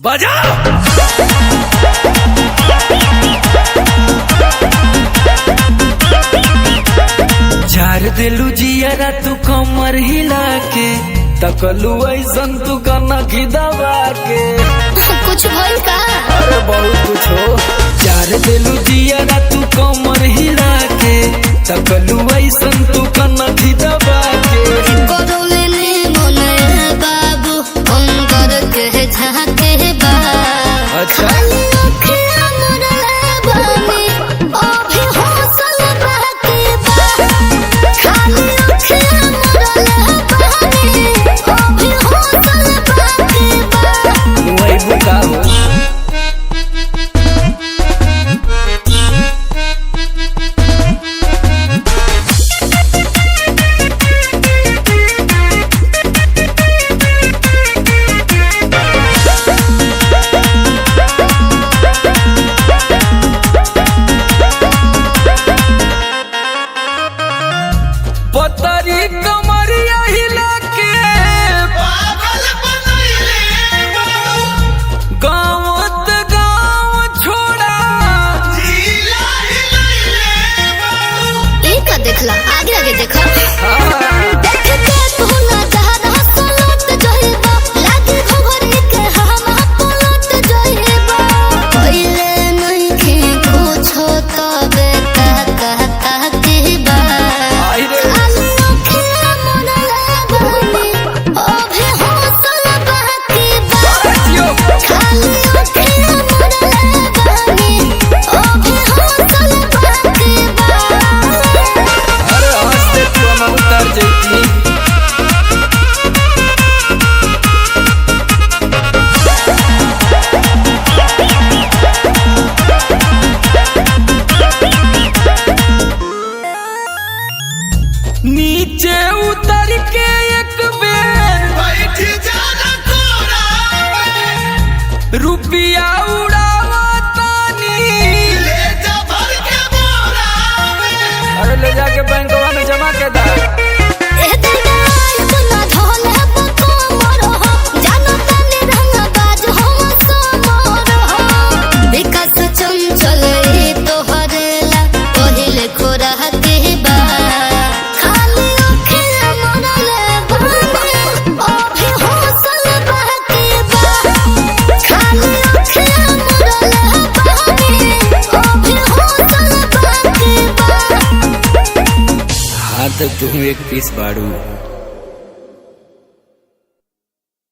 बजा। झार दिलू जियरा तू कमर हिला के तकलू ऐसन तू कनखी दबा के कुछ भइल का? अरे बहुत कुछ हो। झार दिलू जियरा तू कमर हिला के तकलू ऐसन तू कनखी दबा के कोरोले ने मोने बाबू अंदर के झाके बा। अच्छा। खाली अखियाँ मोरे बानी, अभी हौसल बाकी बा। खाली अखियाँ मोरे बानी, अभी हौसल बाकी बा। वही बुका हो। पतरी कमरिया हिला के पागल बनैले गाँव छोड़ा जिला हिलैले ई का देखला? आगे आगे देखा। हाँ। देख के तू ना जहर हसलत जइबा, लागे घोघरी के हम पलट जइबा। पहिले नइखे कुछो तबे कहता के बा। आई रे। खाली अखियाँ मोरे बानी, अभी हौसल बाकी बा। खाली अखियाँ मोरे बानी, अभी हौसल बाकी बा। अरे हंसते तू हम उतर जैती। नीचे उतर के एक बेर बैठ जाना कोरा रुपया उड़ावा तानी। ले जा भर के बोरा अरे ले जाके बैंकवा में जमा के दा। ए दरबार सुना ढोल पको मोरो हो, जानो तने रंग बाज हो समोर हो। विकास चंचल ए तोहरेला पहिले खोरा के बा। खाली अखियाँ मोरले बानी, अभी हौसल बाकी बा। खाली अखियाँ मोरले बानी, अभी हौसल बाकी बा। हाँ तो तुम एक पीस बाड़ू।